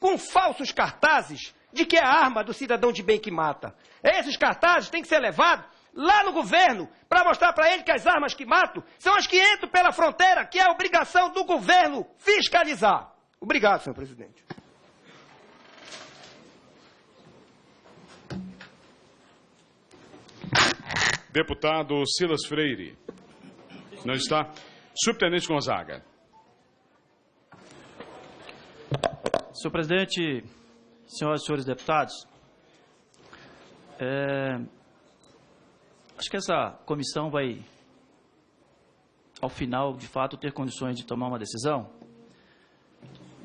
com falsos cartazes de que é a arma do cidadão de bem que mata. Esses cartazes têm que ser levados lá no governo para mostrar para ele que as armas que matam são as que entram pela fronteira, que é a obrigação do governo fiscalizar. Obrigado, senhor presidente. Deputado Silas Freire. Não está? Subtenente Gonzaga. Senhor presidente, senhoras e senhores deputados, acho que essa comissão vai, ao final, de fato, ter condições de tomar uma decisão,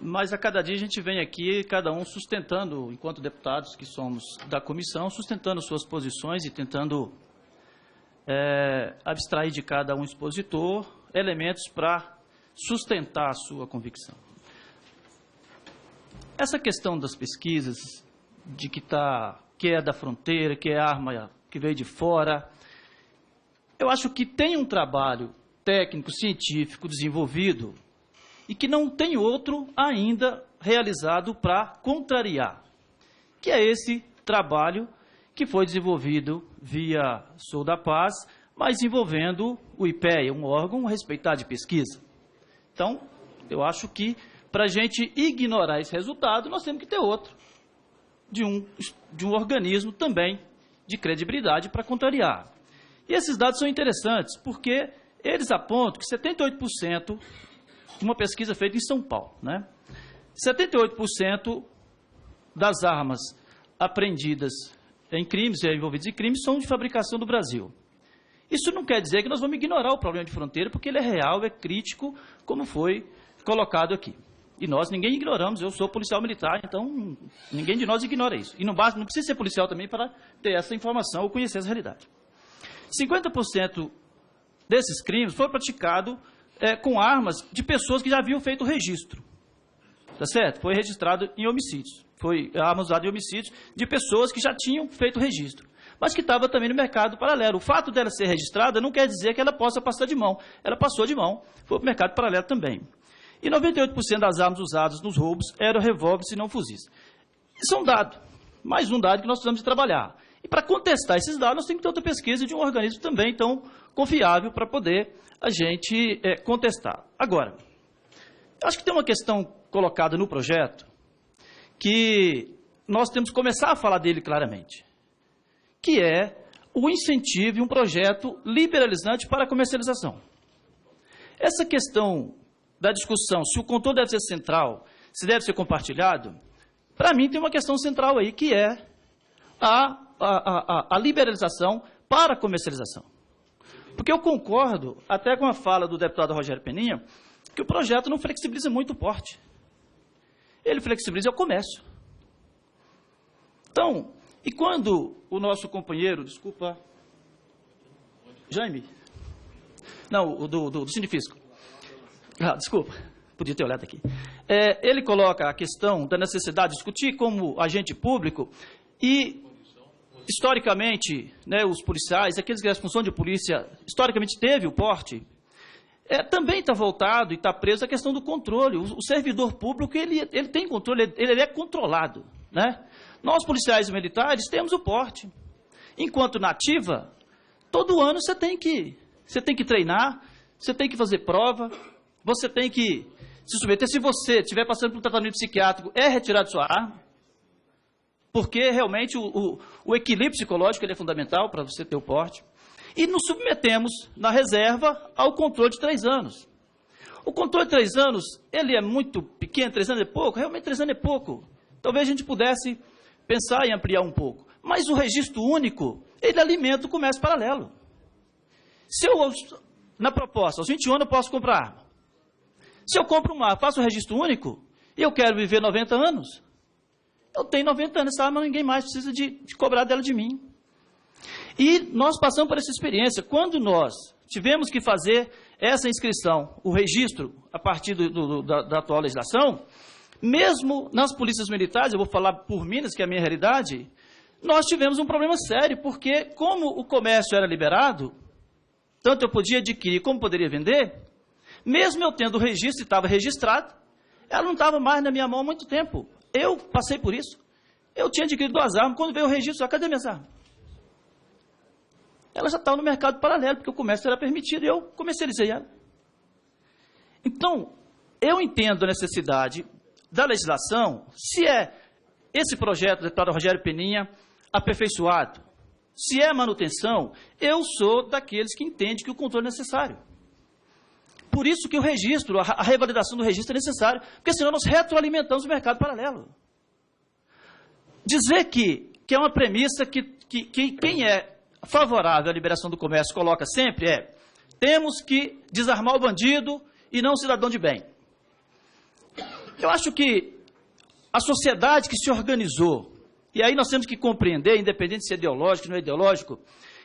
mas a cada dia a gente vem aqui, cada um sustentando, enquanto deputados que somos da comissão, sustentando suas posições e tentando abstrair de cada um expositor elementos para sustentar a sua convicção. Essa questão das pesquisas, de que é da fronteira, que é arma que veio de fora, eu acho que tem um trabalho técnico, científico desenvolvido e que não tem outro ainda realizado para contrariar, que é esse trabalho que foi desenvolvido via Sou da Paz, mas envolvendo o IPEA, um órgão respeitado de pesquisa. Então, eu acho que, para a gente ignorar esse resultado, nós temos que ter outro, de um organismo também de credibilidade para contrariar. E esses dados são interessantes, porque eles apontam que 78%, uma pesquisa feita em São Paulo, né? 78% das armas apreendidas em crimes e envolvidos em crimes são de fabricação do Brasil. Isso não quer dizer que nós vamos ignorar o problema de fronteira, porque ele é real, é crítico, como foi colocado aqui. E nós, ninguém ignoramos, eu sou policial militar, então ninguém de nós ignora isso. E não precisa ser policial também para ter essa informação ou conhecer essa realidade. 50% desses crimes foram praticados com armas de pessoas que já haviam feito o registro. Tá certo? Foi registrado em homicídios. Foi arma usada em homicídios de pessoas que já tinham feito o registro, mas que estava também no mercado paralelo. O fato dela ser registrada não quer dizer que ela possa passar de mão. Ela passou de mão, foi para o mercado paralelo também. E 98% das armas usadas nos roubos eram revólveres e não fuzis. Isso é um dado, mais um dado que nós precisamos de trabalhar. E para contestar esses dados, nós temos que ter outra pesquisa de um organismo também tão confiável para poder a gente contestar. Agora, eu acho que tem uma questão colocada no projeto que nós temos que começar a falar dele claramente, que é o incentivo e um projeto liberalizante para a comercialização. Essa questão da discussão, se o controle deve ser central, se deve ser compartilhado, para mim tem uma questão central aí, que é a liberalização para a comercialização. Porque eu concordo até com a fala do deputado Rogério Peninha, que o projeto não flexibiliza muito o porte. Ele flexibiliza o comércio. Então, e quando o nosso companheiro, desculpa, Jaime, não, o do Sinifisco, desculpa, podia ter olhado aqui, ele coloca a questão da necessidade de discutir como agente público e, historicamente, né, os policiais, aqueles que têm a função de polícia, historicamente teve o porte, também está voltado e está preso à questão do controle. O servidor público, ele tem controle, ele é controlado, né? Nós, policiais e militares, temos o porte. Enquanto na ativa, todo ano você tem que treinar, você tem que fazer prova, você tem que se submeter. Se você estiver passando por um tratamento psiquiátrico, é retirado sua arma, porque realmente o equilíbrio psicológico ele é fundamental para você ter o porte. E nos submetemos, na reserva, ao controle de 3 anos. O controle de 3 anos, ele é muito pequeno, 3 anos é pouco? Realmente 3 anos é pouco. Talvez a gente pudesse pensar em ampliar um pouco. Mas o registro único, ele alimenta o comércio paralelo. Se eu, na proposta, aos 21 anos eu posso comprar arma. Se eu compro uma arma, faço o registro único, e eu quero viver 90 anos, eu tenho 90 anos, essa arma ninguém mais precisa de cobrar dela de mim. E nós passamos por essa experiência. Quando nós tivemos que fazer essa inscrição, o registro, a partir da atual legislação, mesmo nas polícias militares, eu vou falar por Minas, que é a minha realidade, nós tivemos um problema sério, porque como o comércio era liberado, tanto eu podia adquirir como poderia vender, mesmo eu tendo o registro e estava registrado, ela não estava mais na minha mão há muito tempo. Eu passei por isso. Eu tinha adquirido 2 armas, quando veio o registro, cadê minhas armas? Elas já estavam no mercado paralelo, porque o comércio era permitido e eu comercializei ela. Então, eu entendo a necessidade da legislação, se é esse projeto do deputado Rogério Peninha aperfeiçoado, se é manutenção, eu sou daqueles que entendem que o controle é necessário. Por isso que o registro, a revalidação do registro é necessário, porque senão nós retroalimentamos o mercado paralelo. Dizer que é uma premissa que quem é favorável à liberação do comércio coloca sempre temos que desarmar o bandido e não o cidadão de bem. Eu acho que a sociedade que se organizou, e aí nós temos que compreender, independente se é ideológico ou não é ideológico,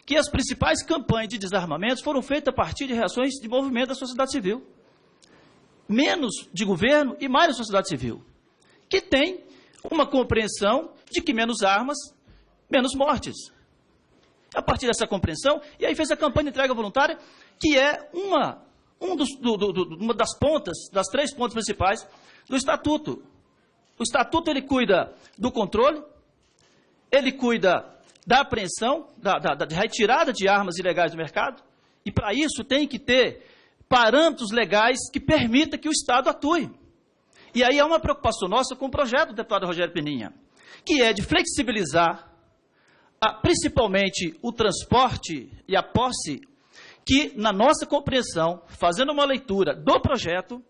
que as principais campanhas de desarmamento foram feitas a partir de reações de movimento da sociedade civil. Menos de governo e mais da sociedade civil, que tem uma compreensão de que menos armas, menos mortes. A partir dessa compreensão, e aí fez a campanha de entrega voluntária, que é uma das pontas, das 3 pontas principais do Estatuto. O Estatuto, ele cuida do controle, ele cuida da apreensão, da retirada de armas ilegais do mercado, e para isso tem que ter parâmetros legais que permitam que o Estado atue. E aí há uma preocupação nossa com o projeto do deputado Rogério Peninha, que é de flexibilizar principalmente o transporte e a posse, que na nossa compreensão, fazendo uma leitura do projeto,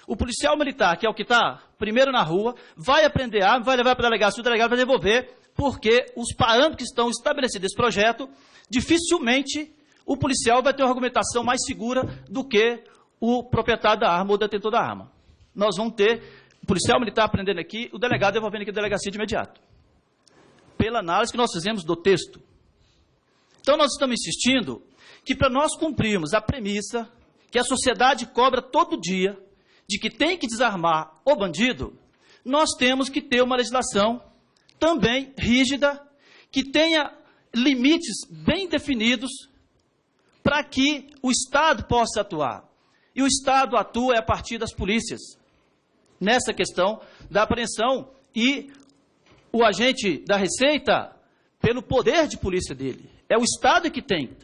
o policial militar, que é o que está primeiro na rua, vai apreender arma, vai levar para a delegacia, o delegado vai devolver, porque os parâmetros que estão estabelecidos nesse projeto, dificilmente o policial vai ter uma argumentação mais segura do que o proprietário da arma ou o detentor da arma. Nós vamos ter o policial militar aprendendo aqui, o delegado devolvendo aqui a delegacia de imediato, pela análise que nós fizemos do texto. Então, nós estamos insistindo que, para nós cumprirmos a premissa que a sociedade cobra todo dia, de que tem que desarmar o bandido, nós temos que ter uma legislação também rígida, que tenha limites bem definidos para que o Estado possa atuar. E o Estado atua a partir das polícias, nessa questão da apreensão, e o agente da Receita, pelo poder de polícia dele. É o Estado que tem.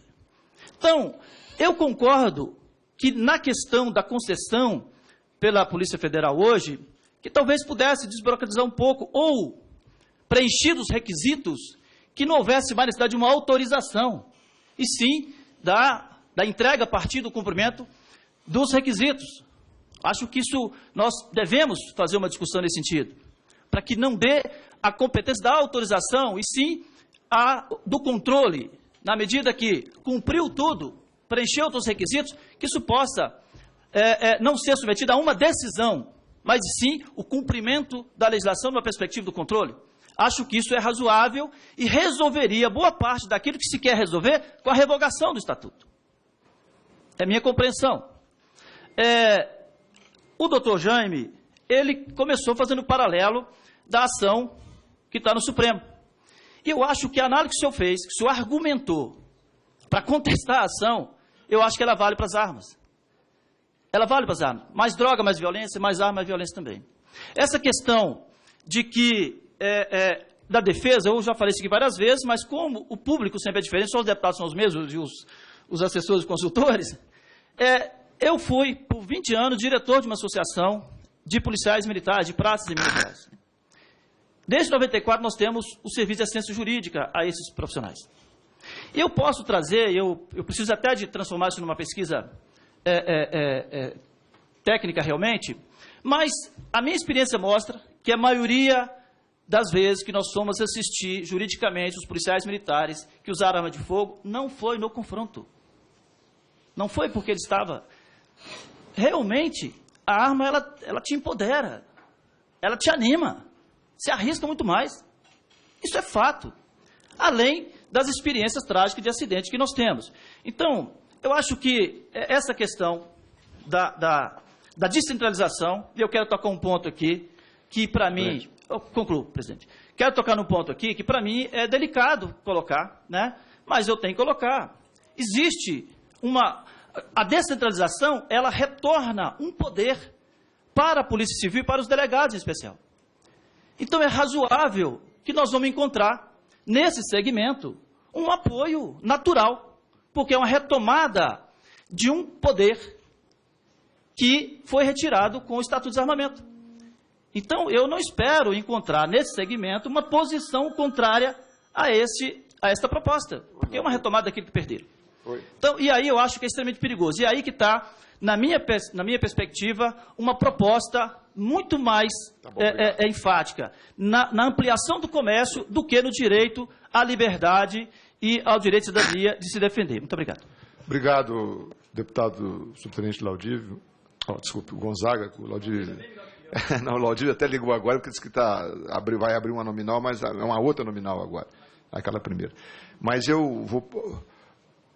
Então, eu concordo que na questão da concessão pela Polícia Federal hoje, que talvez pudesse desburocratizar um pouco, ou preenchidos os requisitos, que não houvesse mais necessidade de uma autorização, e sim da entrega a partir do cumprimento dos requisitos. Acho que isso nós devemos fazer uma discussão nesse sentido, para que não dê a competência da autorização, e sim do controle, na medida que cumpriu tudo, preencheu todos os requisitos, que isso possa não ser submetido a uma decisão, mas sim o cumprimento da legislação numa perspectiva do controle. Acho que isso é razoável e resolveria boa parte daquilo que se quer resolver com a revogação do Estatuto. É minha compreensão. O doutor Jaime, ele começou fazendo paralelo da ação que está no Supremo. E eu acho que a análise que o senhor fez, que o senhor argumentou para contestar a ação, eu acho que ela vale para as armas. Ela vale para as armas. Mais droga, mais violência, mais arma, mais violência também. Essa questão de que, da defesa, eu já falei isso aqui várias vezes, mas como o público sempre é diferente, só os deputados são os mesmos e os assessores e consultores, eu fui, por 20 anos, diretor de uma associação de policiais militares, de praças e militares. Desde 94, nós temos o serviço de assistência jurídica a esses profissionais. E eu posso trazer, eu preciso até de transformar isso numa pesquisa técnica realmente, mas a minha experiência mostra que a maioria das vezes que nós fomos assistir juridicamente os policiais militares que usaram arma de fogo, não foi no confronto. Não foi porque ele estava... Realmente, a arma, ela te empodera, ela te anima, se arrisca muito mais. Isso é fato. Além das experiências trágicas de acidente que nós temos. Então, eu acho que essa questão da descentralização, e eu quero tocar um ponto aqui, que para mim... Eu concluo, presidente. Quero tocar num ponto aqui, que para mim é delicado colocar, né? Mas eu tenho que colocar. Existe a descentralização, ela retorna um poder para a Polícia Civil e para os delegados em especial. Então é razoável que nós vamos encontrar, nesse segmento, um apoio natural, porque é uma retomada de um poder que foi retirado com o Estatuto de Desarmamento. Então, eu não espero encontrar nesse segmento uma posição contrária a esta proposta, porque é uma retomada daquilo que perderam. Então, e aí eu acho que é extremamente perigoso. E aí que está, na minha perspectiva, uma proposta muito mais enfática na ampliação do comércio do que no direito à liberdade e ao direito da cidadania de se defender. Muito obrigado. Obrigado, deputado subtenente Laudívio. Desculpe, o Gonzaga, o Laudívio. Não, o Laudívio até ligou agora, porque disse que vai abrir uma nominal, mas é uma outra nominal agora, aquela primeira. Mas eu vou...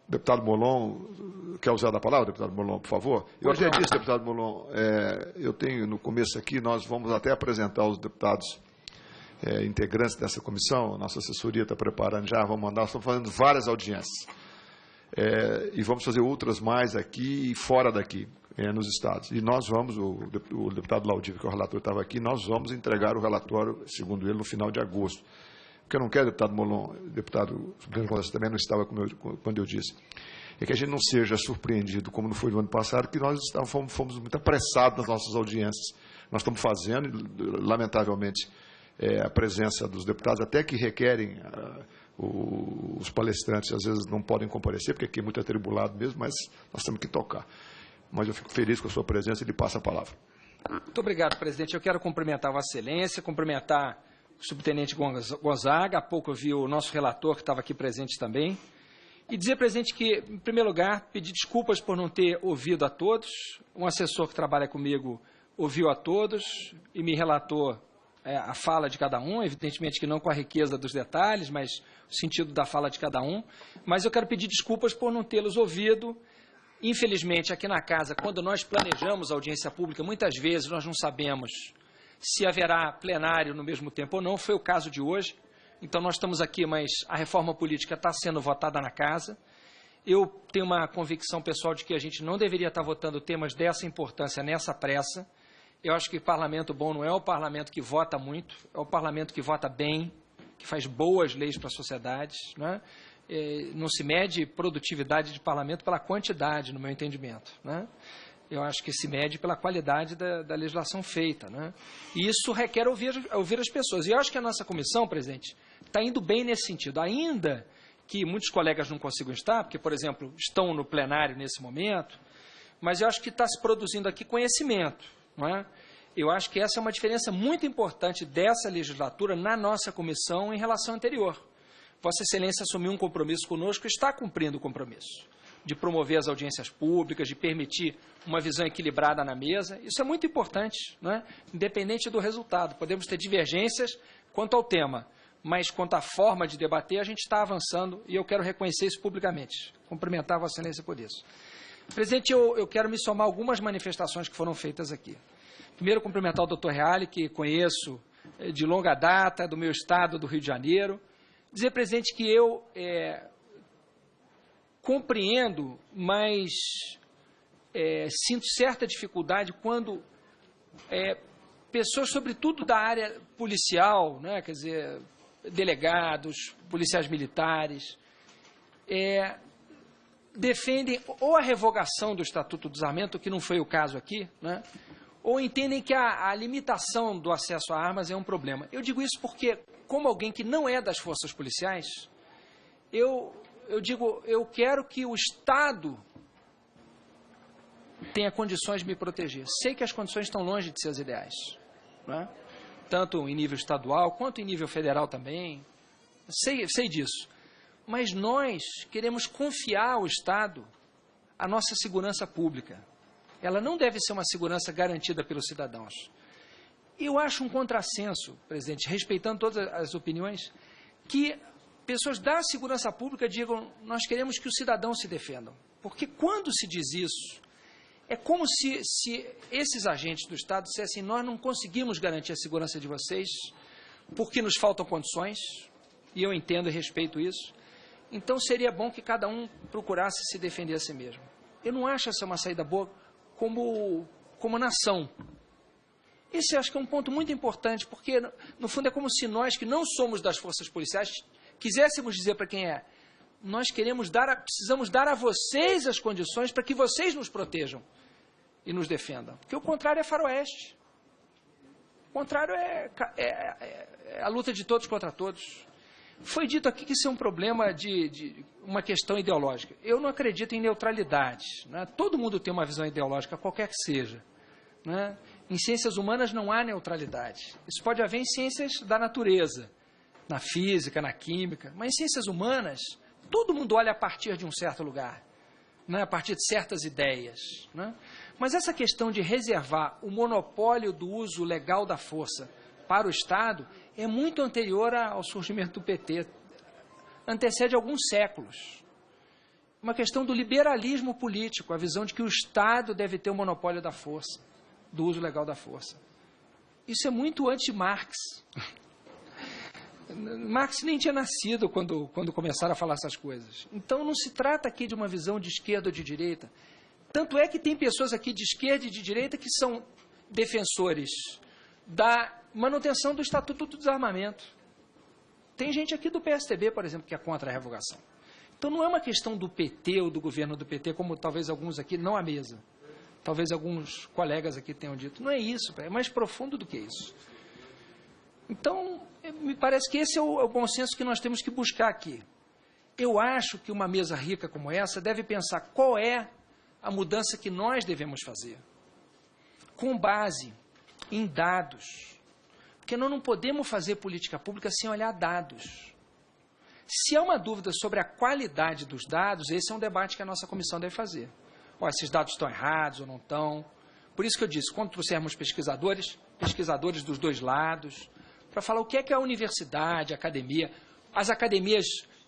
Deputado Molon, quer usar da palavra, deputado Molon, por favor? Eu já disse, deputado Molon, eu tenho no começo aqui, nós vamos até apresentar os deputados integrantes dessa comissão, nossa assessoria está preparando já, vamos mandar, estamos fazendo várias audiências. E vamos fazer outras mais aqui e fora daqui, nos estados. E nós vamos, o deputado Laudívio, que é o relator, estava aqui, nós vamos entregar o relatório, segundo ele, no final de agosto. O que eu não quero, deputado Molon, deputado Supremo, também não estava quando eu disse, é que a gente não seja surpreendido, como não foi no ano passado, que nós fomos muito apressados nas nossas audiências. Nós estamos fazendo, lamentavelmente, a presença dos deputados, até que requerem, os palestrantes às vezes não podem comparecer, porque aqui é muito atribulado mesmo, mas nós temos que tocar. Mas eu fico feliz com a sua presença e lhe passo a palavra. Muito obrigado, presidente. Eu quero cumprimentar Vossa Excelência, cumprimentar o subtenente Gonzaga, há pouco eu vi o nosso relator que estava aqui presente também, e dizer, presidente, que, em primeiro lugar, pedir desculpas por não ter ouvido a todos, um assessor que trabalha comigo ouviu a todos e me relatou a fala de cada um, evidentemente que não com a riqueza dos detalhes, mas o sentido da fala de cada um, mas eu quero pedir desculpas por não tê-los ouvido. Infelizmente, aqui na casa, quando nós planejamos a audiência pública, muitas vezes nós não sabemos se haverá plenário no mesmo tempo ou não, foi o caso de hoje. Então, nós estamos aqui, mas a reforma política está sendo votada na casa. Eu tenho uma convicção pessoal de que a gente não deveria estar votando temas dessa importância nessa pressa. Eu acho que parlamento bom não é o parlamento que vota muito, é o parlamento que vota bem, que faz boas leis para a sociedade, né? Não se mede produtividade de parlamento pela quantidade, no meu entendimento, né? Eu acho que se mede pela qualidade da legislação feita, né? E isso requer ouvir as pessoas. E eu acho que a nossa comissão, presidente, está indo bem nesse sentido. Ainda que muitos colegas não consigam estar, porque, por exemplo, estão no plenário nesse momento, mas eu acho que está se produzindo aqui conhecimento, não é? Eu acho que essa é uma diferença muito importante dessa legislatura na nossa comissão em relação à anterior. Vossa Excelência assumiu um compromisso conosco e está cumprindo o compromisso de promover as audiências públicas, de permitir uma visão equilibrada na mesa. Isso é muito importante, né? Independente do resultado. Podemos ter divergências quanto ao tema, mas quanto à forma de debater, a gente está avançando e eu quero reconhecer isso publicamente. Cumprimentar Vossa Excelência por isso. Presidente, eu quero me somar a algumas manifestações que foram feitas aqui. Primeiro, cumprimentar o doutor Reale, que conheço de longa data, do meu estado, do Rio de Janeiro. Dizer, presidente, que eu compreendo, mas sinto certa dificuldade quando pessoas, sobretudo da área policial, né, quer dizer, delegados, policiais militares, defendem ou a revogação do Estatuto do Desarmamento, que não foi o caso aqui, né, ou entendem que a limitação do acesso a armas é um problema. Eu digo isso porque, como alguém que não é das forças policiais, eu digo, eu quero que o Estado tenha condições de me proteger. Sei que as condições estão longe de ser as ideais, né? Tanto em nível estadual, quanto em nível federal também. Sei disso. Mas nós queremos confiar ao Estado a nossa segurança pública. Ela não deve ser uma segurança garantida pelos cidadãos. Eu acho um contrassenso, presidente, respeitando todas as opiniões, que pessoas da segurança pública digam, nós queremos que os cidadãos se defendam. Porque quando se diz isso, é como se esses agentes do Estado dissessem, nós não conseguimos garantir a segurança de vocês, porque nos faltam condições, e eu entendo e respeito isso. Então seria bom que cada um procurasse se defender a si mesmo. Eu não acho essa uma saída boa como nação. Esse acho que é um ponto muito importante, porque, no fundo, é como se nós, que não somos das forças policiais, quiséssemos dizer para quem é, nós precisamos dar a vocês as condições para que vocês nos protejam e nos defendam. Porque o contrário é faroeste. O contrário é a luta de todos contra todos. Foi dito aqui que isso é um problema de uma questão ideológica. Eu não acredito em neutralidade. Né? Todo mundo tem uma visão ideológica, qualquer que seja. Né? Em ciências humanas não há neutralidade. Isso pode haver em ciências da natureza, na física, na química. Mas em ciências humanas, todo mundo olha a partir de um certo lugar, né? A partir de certas ideias. Né? Mas essa questão de reservar o monopólio do uso legal da força para o Estado é muito anterior ao surgimento do PT. Antecede alguns séculos. Uma questão do liberalismo político, a visão de que o Estado deve ter o monopólio da força, do uso legal da força. Isso é muito anti-Marx. Marx nem tinha nascido quando começaram a falar essas coisas. Então não se trata aqui de uma visão de esquerda ou de direita. Tanto é que tem pessoas aqui de esquerda e de direita que são defensores da manutenção do Estatuto do Desarmamento. Tem gente aqui do PSDB, por exemplo, que é contra a revogação. Então não é uma questão do PT ou do governo do PT, como talvez alguns aqui, não à mesa, talvez alguns colegas aqui tenham dito. Não é isso, é mais profundo do que isso. Então, me parece que esse é o bom senso que nós temos que buscar aqui. Eu acho que uma mesa rica como essa deve pensar qual é a mudança que nós devemos fazer, com base em dados. Porque nós não podemos fazer política pública sem olhar dados. Se há uma dúvida sobre a qualidade dos dados, esse é um debate que a nossa comissão deve fazer. Olha, esses dados estão errados ou não estão. Por isso que eu disse, quando trouxermos pesquisadores dos dois lados, para falar o que é a universidade, a academia, as academias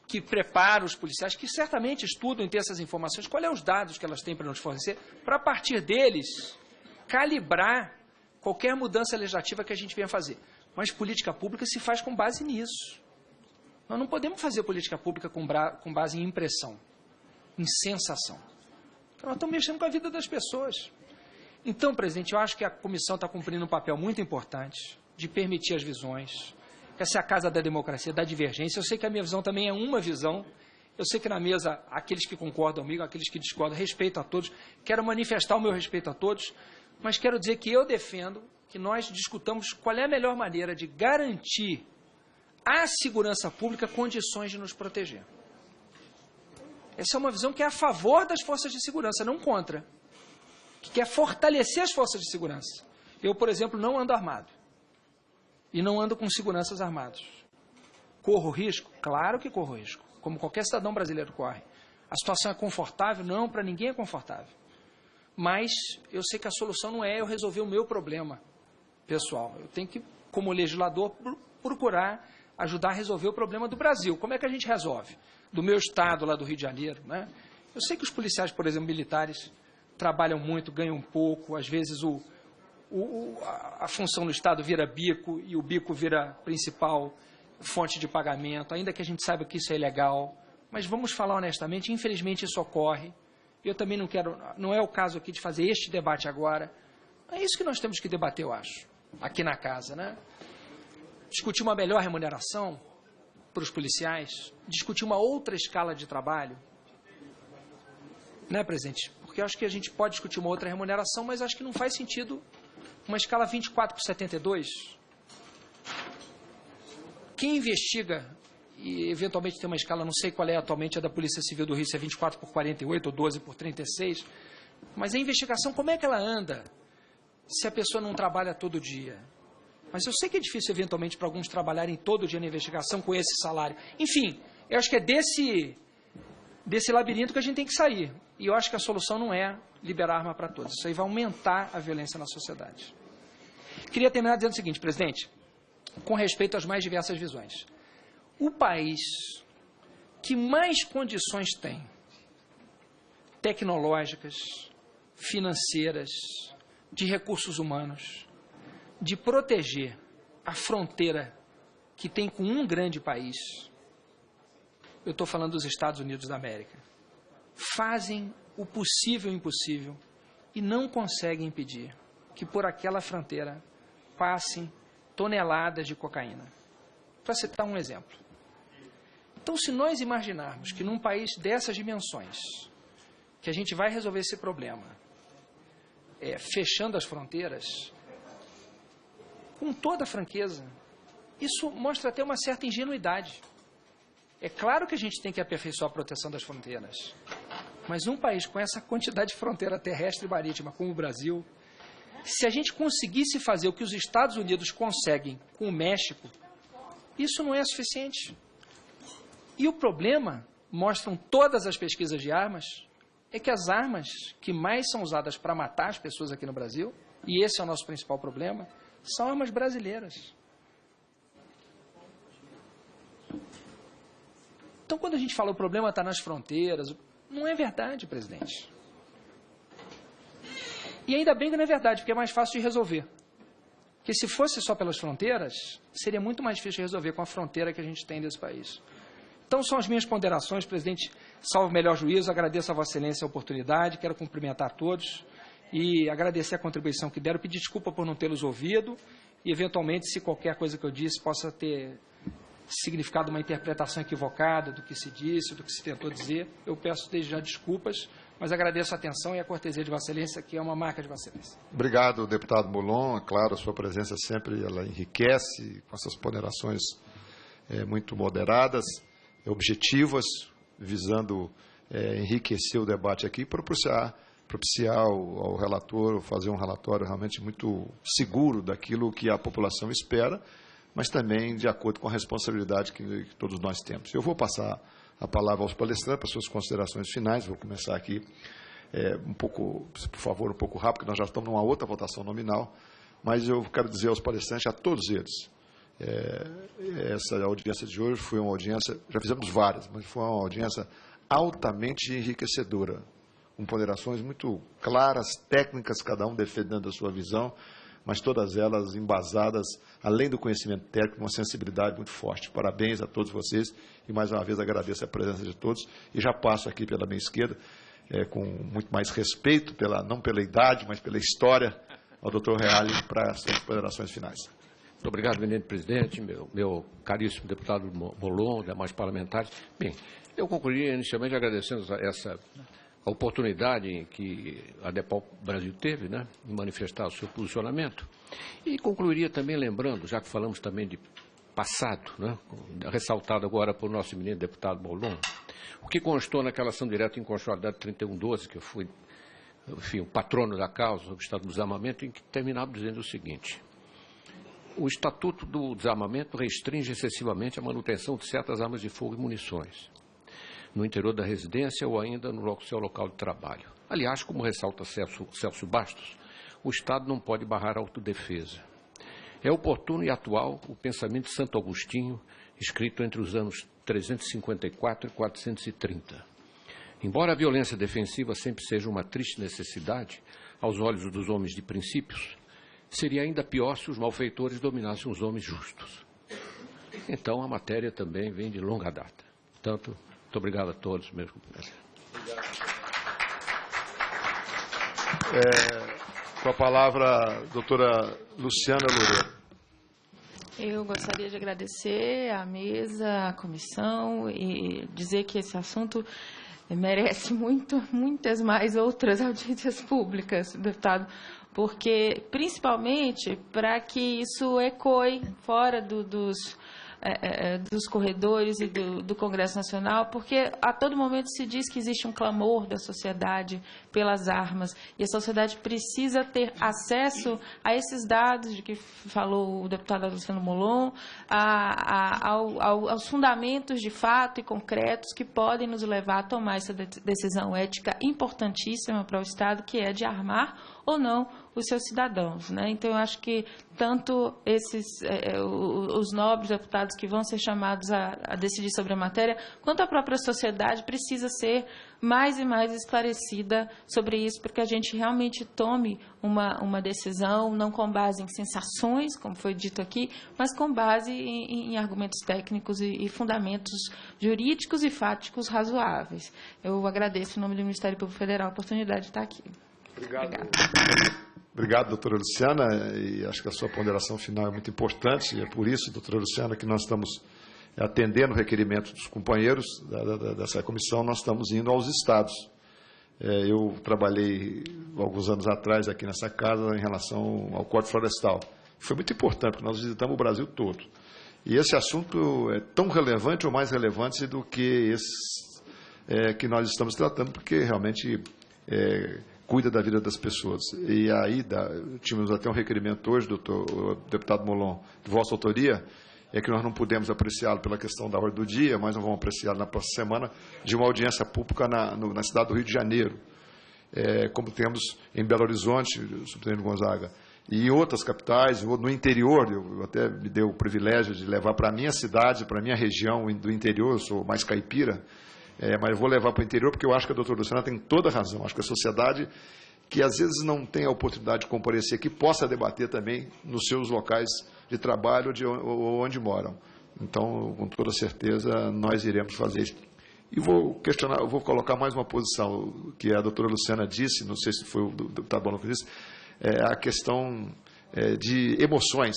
que preparam os policiais, que certamente estudam e têm essas informações, quais são os dados que elas têm para nos fornecer, para a partir deles calibrar qualquer mudança legislativa que a gente venha fazer. Mas política pública se faz com base nisso. Nós não podemos fazer política pública com base em impressão, em sensação. Então, nós estamos mexendo com a vida das pessoas. Então, presidente, eu acho que a comissão está cumprindo um papel muito importante de permitir as visões. Essa é a casa da democracia, da divergência. Eu sei que a minha visão também é uma visão. Eu sei que na mesa, aqueles que concordam comigo, aqueles que discordam, respeito a todos. Quero manifestar o meu respeito a todos, mas quero dizer que eu defendo que nós discutamos qual é a melhor maneira de garantir à segurança pública condições de nos proteger. Essa é uma visão que é a favor das forças de segurança, não contra. Que quer fortalecer as forças de segurança. Eu, por exemplo, não ando armado. E não ando com seguranças armados. Corro risco? Claro que corro risco. Como qualquer cidadão brasileiro corre. A situação é confortável? Não, para ninguém é confortável. Mas eu sei que a solução não é eu resolver o meu problema pessoal. Eu tenho que, como legislador, procurar ajudar a resolver o problema do Brasil. Como é que a gente resolve? Do meu estado, lá do Rio de Janeiro. Né? Eu sei que os policiais, por exemplo, militares, trabalham muito, ganham pouco. Às vezes a função do Estado vira bico e o bico vira principal fonte de pagamento, ainda que a gente saiba que isso é ilegal. Mas vamos falar honestamente, infelizmente isso ocorre. Eu também não quero, não é o caso aqui de fazer este debate agora. É isso que nós temos que debater, eu acho, aqui na casa, né? Discutir uma melhor remuneração para os policiais, discutir uma outra escala de trabalho, né, presidente? Porque eu acho que a gente pode discutir uma outra remuneração, mas acho que não faz sentido uma escala 24/72. Quem investiga e eventualmente tem uma escala, não sei qual é atualmente, a da Polícia Civil do Rio, se é 24/48 ou 12/36, mas a investigação, como é que ela anda se a pessoa não trabalha todo dia? Mas eu sei que é difícil, eventualmente, para alguns trabalharem todo dia na investigação com esse salário. Enfim, eu acho que é desse labirinto que a gente tem que sair. E eu acho que a solução não é liberar arma para todos. Isso aí vai aumentar a violência na sociedade. Queria terminar dizendo o seguinte, presidente, com respeito às mais diversas visões. O país que mais condições tem, tecnológicas, financeiras, de recursos humanos, de proteger a fronteira que tem com um grande país, eu estou falando dos Estados Unidos da América, fazem o possível e o impossível e não conseguem impedir que por aquela fronteira passem toneladas de cocaína. Para citar um exemplo. Então, se nós imaginarmos que num país dessas dimensões, que a gente vai resolver esse problema fechando as fronteiras, com toda franqueza, isso mostra até uma certa ingenuidade. É claro que a gente tem que aperfeiçoar a proteção das fronteiras, mas um país com essa quantidade de fronteira terrestre e marítima como o Brasil, se a gente conseguisse fazer o que os Estados Unidos conseguem com o México, isso não é suficiente. E o problema, mostram todas as pesquisas de armas, é que as armas que mais são usadas para matar as pessoas aqui no Brasil, e esse é o nosso principal problema, são armas brasileiras. Então, quando a gente fala o problema está nas fronteiras, não é verdade, presidente. E ainda bem que não é verdade, porque é mais fácil de resolver. Porque se fosse só pelas fronteiras, seria muito mais difícil de resolver com a fronteira que a gente tem desse país. Então, são as minhas ponderações, presidente. Salvo o melhor juízo, agradeço a Vossa Excelência a oportunidade, quero cumprimentar todos e agradecer a contribuição que deram, pedir desculpa por não tê-los ouvido e, eventualmente, se qualquer coisa que eu disse possa ter significado uma interpretação equivocada do que se disse, do que se tentou dizer, eu peço desde já desculpas, mas agradeço a atenção e a cortesia de Vossa Excelência, que é uma marca de Vossa Excelência. Obrigado, deputado Molon. É claro, a sua presença sempre ela enriquece com essas ponderações muito moderadas, objetivas, visando enriquecer o debate aqui e propiciar ao relator fazer um relatório realmente muito seguro daquilo que a população espera, mas também de acordo com a responsabilidade que todos nós temos. Eu vou passar a palavra aos palestrantes para suas considerações finais. Vou começar aqui por favor, um pouco rápido, porque nós já estamos numa outra votação nominal, mas eu quero dizer aos palestrantes, a todos eles, essa audiência de hoje foi uma audiência, já fizemos várias, mas foi uma audiência altamente enriquecedora, com ponderações muito claras, técnicas, cada um defendendo a sua visão, mas todas elas embasadas, além do conhecimento técnico, uma sensibilidade muito forte. Parabéns a todos vocês e, mais uma vez, agradeço a presença de todos e já passo aqui pela minha esquerda, com muito mais respeito, não pela idade, mas pela história, ao doutor Reale para as suas considerações finais. Muito obrigado, eminente presidente, meu caríssimo deputado Molon, demais parlamentares. Bem, eu concluiria inicialmente agradecendo a oportunidade que a Depol Brasil teve, né, de manifestar o seu posicionamento, e concluiria também lembrando, já que falamos também de passado, né, ressaltado agora por nosso eminente deputado Molon, o que constou naquela ação direta em inconstitucionalidade 3112, que eu fui, enfim, o patrono da causa do Estado do Desarmamento, em que terminava dizendo o seguinte: o Estatuto do Desarmamento restringe excessivamente a manutenção de certas armas de fogo e munições no interior da residência ou ainda no seu local de trabalho. Aliás, como ressalta Celso Bastos, o Estado não pode barrar a autodefesa. É oportuno e atual o pensamento de Santo Agostinho, escrito entre os anos 354 e 430. Embora a violência defensiva sempre seja uma triste necessidade aos olhos dos homens de princípios, seria ainda pior se os malfeitores dominassem os homens justos. Então, a matéria também vem de longa data. Portanto, muito obrigado a todos, meus cumprimentos. Com a palavra, a doutora Luciana Loureiro. Eu gostaria de agradecer à mesa, à comissão e dizer que esse assunto merece muitas mais outras audiências públicas, deputado, porque, principalmente, para que isso ecoe fora dos corredores e do Congresso Nacional, porque a todo momento se diz que existe um clamor da sociedade pelas armas, e a sociedade precisa ter acesso a esses dados de que falou o deputado Luciano Molon, aos fundamentos de fato e concretos que podem nos levar a tomar essa decisão ética importantíssima para o Estado, que é de armar ou não os seus cidadãos, né? Então, eu acho que tanto os nobres deputados que vão ser chamados a decidir sobre a matéria, quanto a própria sociedade precisa ser mais e mais esclarecida sobre isso, porque a gente realmente tome uma decisão, não com base em sensações, como foi dito aqui, mas com base em argumentos técnicos e fundamentos jurídicos e fáticos razoáveis. Eu agradeço, em nome do Ministério Público Federal, a oportunidade de estar aqui. Obrigado. Obrigado, doutora Luciana, e acho que a sua ponderação final é muito importante, e é por isso, doutora Luciana, que nós estamos atendendo o requerimento dos companheiros dessa comissão, nós estamos indo aos estados. Eu trabalhei alguns anos atrás aqui nessa casa em relação ao Código Florestal. Foi muito importante, porque nós visitamos o Brasil todo. E esse assunto é tão relevante ou mais relevante do que esse que nós estamos tratando, porque realmente cuida da vida das pessoas. E aí, tínhamos até um requerimento hoje, deputado Molon, de vossa autoria, que nós não pudemos apreciá-lo pela questão da ordem do dia, mas nós vamos apreciá-lo na próxima semana, de uma audiência pública na cidade do Rio de Janeiro, como temos em Belo Horizonte, subtenente Gonzaga, e em outras capitais, no interior. Eu até me dei o privilégio de levar para a minha cidade, para a minha região do interior, eu sou mais caipira, mas eu vou levar para o interior porque eu acho que a doutora Luciana tem toda a razão. Acho que a sociedade, que às vezes não tem a oportunidade de comparecer aqui, possa debater também nos seus locais de trabalho ou onde moram. Então, com toda certeza, nós iremos fazer isso. E vou colocar mais uma posição, que a doutora Luciana disse, não sei se foi o deputado Balão que disse, a questão de emoções.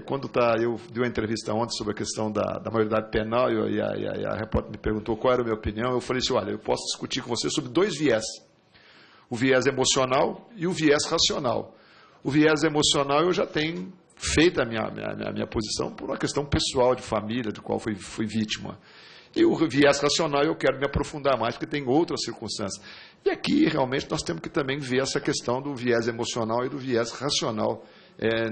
Quando eu dei uma entrevista ontem sobre a questão da maioridade penal, e a repórter me perguntou qual era a minha opinião, eu falei assim, olha, eu posso discutir com você sobre dois viés. O viés emocional e o viés racional. O viés emocional eu já tenho feito a minha posição por uma questão pessoal, de família, de qual fui vítima. E o viés racional eu quero me aprofundar mais, porque tem outras circunstâncias. E aqui, realmente, nós temos que também ver essa questão do viés emocional e do viés racional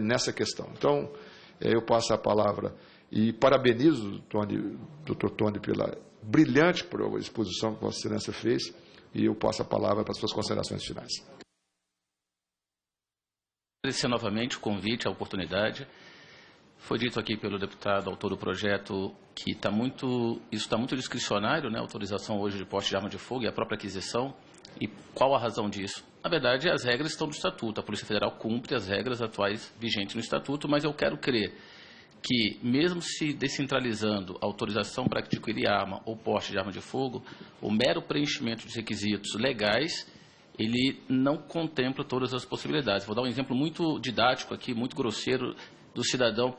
nessa questão. Então, eu passo a palavra e parabenizo o doutor Tony pela brilhante exposição que Vossa Excelência fez, e eu passo a palavra para as suas considerações finais. Agradecer novamente o convite, a oportunidade. Foi dito aqui pelo deputado, autor do projeto, que isso está muito discricionário, né? A autorização hoje de porte de arma de fogo e a própria aquisição. E qual a razão disso? Na verdade, as regras estão no Estatuto. A Polícia Federal cumpre as regras atuais vigentes no Estatuto, mas eu quero crer que, mesmo se descentralizando a autorização para adquirir arma ou porte de arma de fogo, o mero preenchimento dos requisitos legais, ele não contempla todas as possibilidades. Vou dar um exemplo muito didático aqui, muito grosseiro, do cidadão.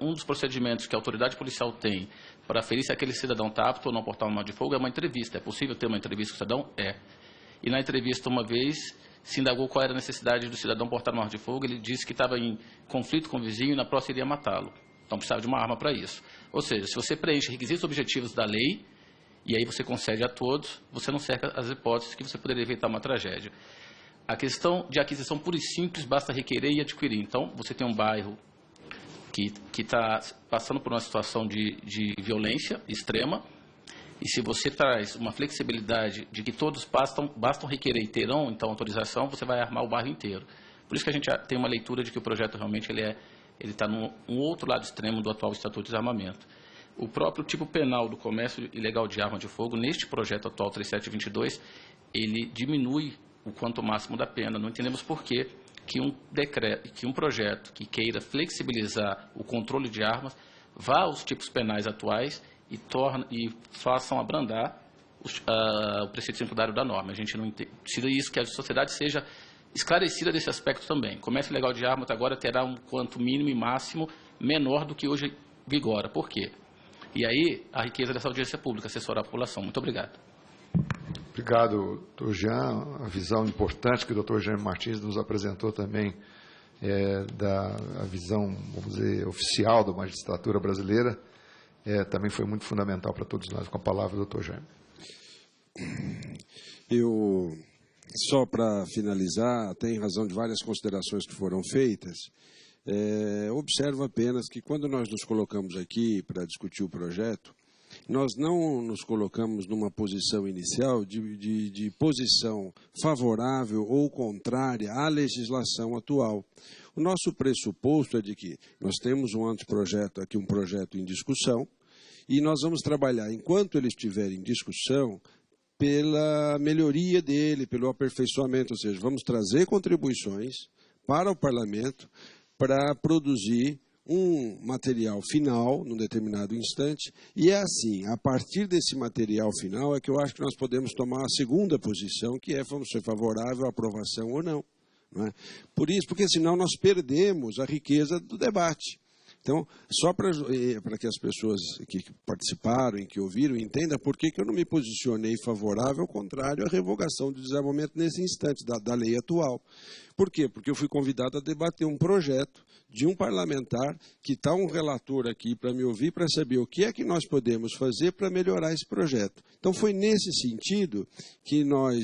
Um dos procedimentos que a autoridade policial tem para aferir se aquele cidadão está apto ou não a portar uma arma de fogo é uma entrevista. É possível ter uma entrevista com o cidadão? É. E na entrevista, uma vez, se indagou qual era a necessidade do cidadão portar uma arma de fogo, ele disse que estava em conflito com o vizinho e na próxima iria matá-lo. Então precisava de uma arma para isso. Ou seja, se você preenche requisitos objetivos da lei, e aí você concede a todos, você não cerca as hipóteses que você poderia evitar uma tragédia. A questão de aquisição pura e simples, basta requerer e adquirir. Então, você tem um bairro que está passando por uma situação de violência extrema, e se você traz uma flexibilidade de que todos bastam requerer e terão, então, autorização, você vai armar o bairro inteiro. Por isso que a gente tem uma leitura de que o projeto realmente ele está num outro lado extremo do atual Estatuto de Desarmamento. O próprio tipo penal do comércio ilegal de arma de fogo, neste projeto atual 3722, ele diminui o quanto máximo da pena. Não entendemos por quê que um projeto que queira flexibilizar o controle de armas vá aos tipos penais atuais e façam abrandar o preceito secundário da norma. A gente não entende. Precisa isso, que a sociedade seja esclarecida desse aspecto também. Comércio ilegal de armas agora terá um quanto mínimo e máximo menor do que hoje vigora. Por quê? E aí, a riqueza dessa audiência pública, assessorar a população. Muito obrigado. Obrigado, doutor Jean. A visão importante que o doutor Jean Martins nos apresentou também da visão, vamos dizer, oficial da magistratura brasileira, também foi muito fundamental para todos nós. Com a palavra, doutor Jean. Só para finalizar, até em razão de várias considerações que foram feitas, observo apenas que quando nós nos colocamos aqui para discutir o projeto, nós não nos colocamos numa posição inicial de posição favorável ou contrária à legislação atual. O nosso pressuposto é de que nós temos um anteprojeto aqui, um projeto em discussão, e nós vamos trabalhar, enquanto ele estiver em discussão, pela melhoria dele, pelo aperfeiçoamento, ou seja, vamos trazer contribuições para o Parlamento para produzir um material final, num determinado instante, e é assim, a partir desse material final é que eu acho que nós podemos tomar a segunda posição, que é, vamos ser favorável à aprovação ou não. Não é? Por isso, porque senão nós perdemos a riqueza do debate. Então, só para que as pessoas que participaram e que ouviram entendam por que eu não me posicionei favorável, ao contrário, à revogação do desarmamento nesse instante, da lei atual. Por quê? Porque eu fui convidado a debater um projeto de um parlamentar, que está um relator aqui para me ouvir, para saber o que é que nós podemos fazer para melhorar esse projeto. Então, foi nesse sentido que nós,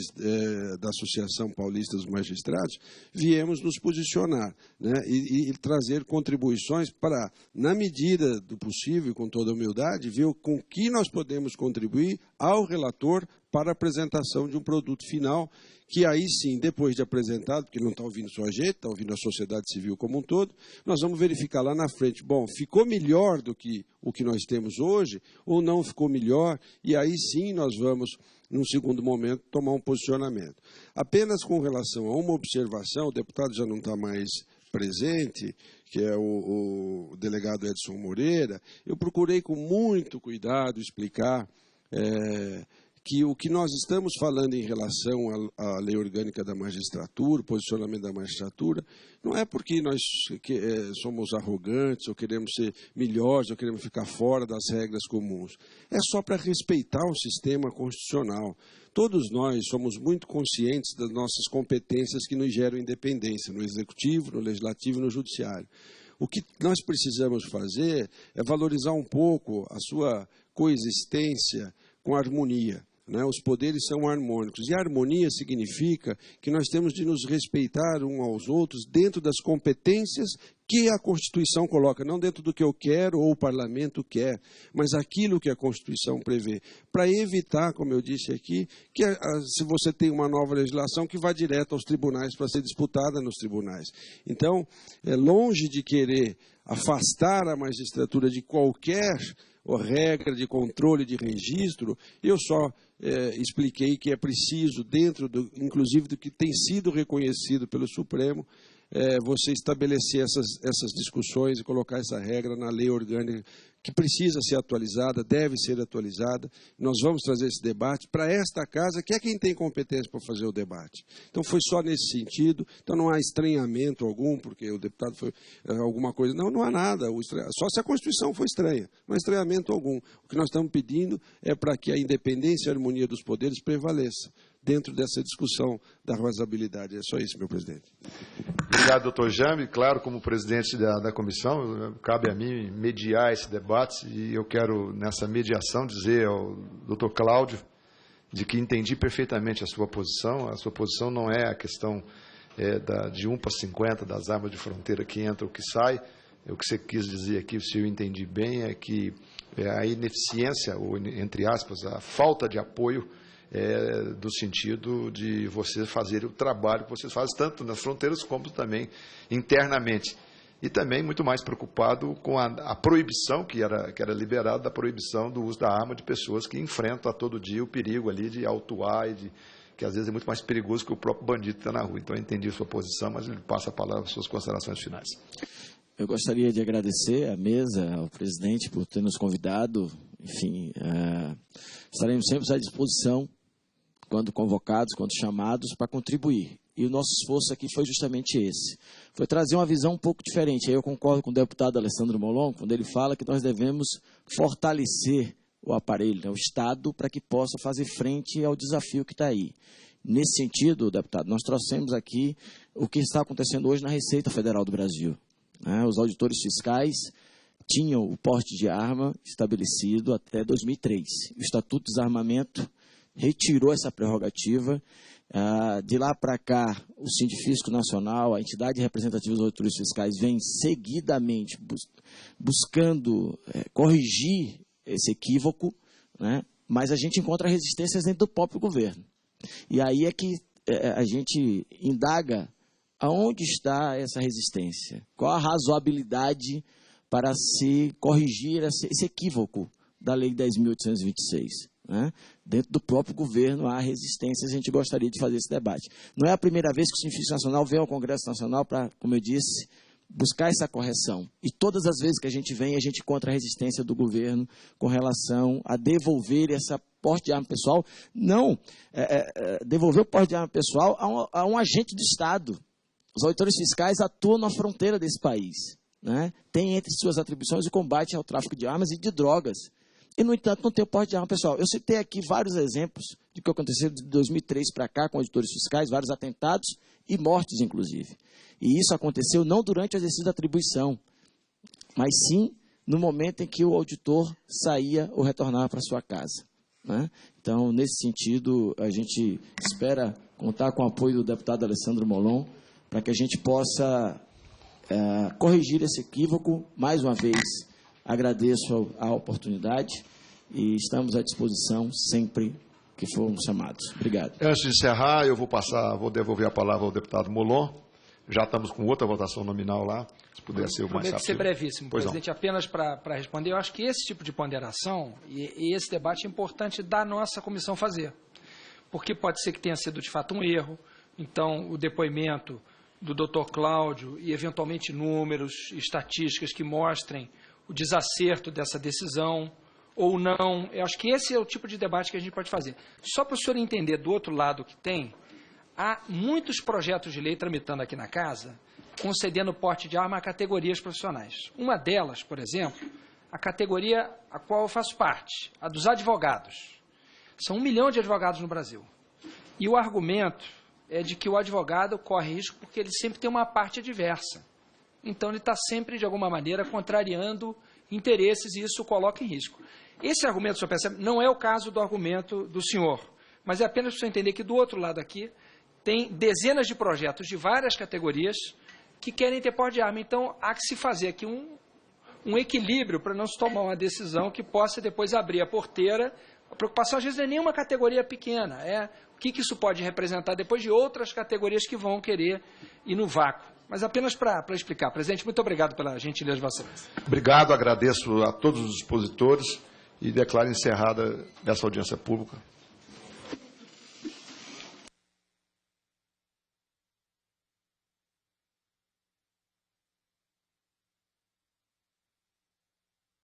da Associação Paulista dos Magistrados, viemos nos posicionar, né, e trazer contribuições para, na medida do possível, com toda humildade, ver com que nós podemos contribuir ao relator para a apresentação de um produto final, que aí sim, depois de apresentado, porque não está ouvindo só a gente, está ouvindo a sociedade civil como um todo, nós vamos verificar lá na frente, bom, ficou melhor do que o que nós temos hoje, ou não ficou melhor, e aí sim nós vamos, num segundo momento, tomar um posicionamento. Apenas com relação a uma observação, o deputado já não está mais presente, que é o delegado Edson Moreira, eu procurei com muito cuidado explicar que o que nós estamos falando em relação à lei orgânica da magistratura, o posicionamento da magistratura, não é porque nós somos arrogantes, ou queremos ser melhores, ou queremos ficar fora das regras comuns. É só para respeitar o sistema constitucional. Todos nós somos muito conscientes das nossas competências que nos geram independência, no executivo, no legislativo e no judiciário. O que nós precisamos fazer é valorizar um pouco a sua coexistência com a harmonia. Os poderes são harmônicos. E a harmonia significa que nós temos de nos respeitar uns aos outros dentro das competências que a Constituição coloca, não dentro do que eu quero ou o Parlamento quer, mas aquilo que a Constituição prevê, para evitar, como eu disse aqui, que se você tem uma nova legislação que vá direto aos tribunais para ser disputada nos tribunais. Então, longe de querer afastar a magistratura de qualquer regra de controle de registro, eu só expliquei que é preciso, inclusive do que tem sido reconhecido pelo Supremo, você estabelecer essas discussões e colocar essa regra na lei orgânica, que precisa ser atualizada, deve ser atualizada. Nós vamos trazer esse debate para esta casa, que é quem tem competência para fazer o debate. Então, foi só nesse sentido. Então, não há estranhamento algum, porque o deputado foi alguma coisa. Não há nada. Só se a Constituição foi estranha. Não há estranhamento algum. O que nós estamos pedindo é para que a independência e a harmonia dos poderes prevaleça dentro dessa discussão da razoabilidade. É só isso, meu presidente. Obrigado, doutor Jambe. Claro, como presidente da comissão, cabe a mim mediar esse debate, e eu quero, nessa mediação, dizer ao doutor Cláudio de que entendi perfeitamente a sua posição. A sua posição não é a questão de 1 para 50 das armas de fronteira que entra ou que sai. O que você quis dizer aqui, se eu entendi bem, é que a ineficiência, ou, entre aspas, a falta de apoio do sentido de você fazer o trabalho que vocês fazem, tanto nas fronteiras como também internamente. E também muito mais preocupado com a proibição, que era liberada, da proibição do uso da arma de pessoas que enfrentam a todo dia o perigo ali de autuar, que às vezes é muito mais perigoso que o próprio bandido que está na rua. Então, eu entendi a sua posição, mas ele passa a palavra às suas considerações finais. Eu gostaria de agradecer à mesa, ao presidente, por ter nos convidado. Enfim, estaremos sempre à disposição, quando convocados, quando chamados, para contribuir. E o nosso esforço aqui foi justamente esse. Foi trazer uma visão um pouco diferente. Aí eu concordo com o deputado Alessandro Molon, quando ele fala que nós devemos fortalecer o aparelho, o Estado, para que possa fazer frente ao desafio que está aí. Nesse sentido, deputado, nós trouxemos aqui o que está acontecendo hoje na Receita Federal do Brasil. Os auditores fiscais tinham o porte de arma estabelecido até 2003. O Estatuto de Desarmamento retirou essa prerrogativa. De lá para cá, o Sindifisco Nacional, a entidade representativa dos auditores fiscais, vem seguidamente buscando corrigir esse equívoco, né? Mas a gente encontra resistências dentro do próprio governo. E aí é que a gente indaga aonde está essa resistência, qual a razoabilidade para se corrigir esse equívoco da Lei 10.826. Né? Dentro do próprio governo há resistências, a gente gostaria de fazer esse debate. Não é a primeira vez que o Sindifisco Nacional vem ao Congresso Nacional para, como eu disse, buscar essa correção. E todas as vezes que a gente vem, a gente encontra a resistência do governo com relação a devolver essa porte de arma pessoal. Não, devolver o porte de arma pessoal a um agente do Estado. Os auditores fiscais atuam na fronteira desse país, né? Tem entre suas atribuições o combate ao tráfico de armas e de drogas. E, no entanto, não tem o porte de arma pessoal. Eu citei aqui vários exemplos de que aconteceu de 2003 para cá com auditores fiscais, vários atentados e mortes, inclusive. E isso aconteceu não durante o exercício da atribuição, mas sim no momento em que o auditor saía ou retornava para sua casa, né? Então, nesse sentido, a gente espera contar com o apoio do deputado Alessandro Molon para que a gente possa corrigir esse equívoco. Mais uma vez, agradeço a oportunidade e estamos à disposição sempre que formos chamados. Obrigado. Antes de encerrar, eu vou devolver a palavra ao deputado Molon. Já estamos com outra votação nominal lá, se puder ser o mais rápido. Prometo ser brevíssimo, presidente. Apenas para responder, eu acho que esse tipo de ponderação e esse debate é importante da nossa comissão fazer. Porque pode ser que tenha sido, de fato, um erro. Então, o depoimento do doutor Cláudio e, eventualmente, números, estatísticas que mostrem o desacerto dessa decisão ou não. Eu acho que esse é o tipo de debate que a gente pode fazer. Só para o senhor entender do outro lado que tem, há muitos projetos de lei tramitando aqui na casa, concedendo porte de arma a categorias profissionais. Uma delas, por exemplo, a categoria a qual eu faço parte, a dos advogados. São 1 milhão de advogados no Brasil. E o argumento é de que o advogado corre risco porque ele sempre tem uma parte adversa. Então, ele está sempre, de alguma maneira, contrariando interesses e isso o coloca em risco. Esse argumento, o senhor percebe, não é o caso do argumento do senhor, mas é apenas para o senhor entender que, do outro lado aqui, tem dezenas de projetos de várias categorias que querem ter porte de arma. Então, há que se fazer aqui um equilíbrio para não se tomar uma decisão que possa depois abrir a porteira. A preocupação, às vezes, não é nenhuma categoria pequena, é o que isso pode representar depois de outras categorias que vão querer ir no vácuo. Mas apenas para explicar. Presidente, muito obrigado pela gentileza de vocês. Obrigado, agradeço a todos os expositores e declaro encerrada essa audiência pública.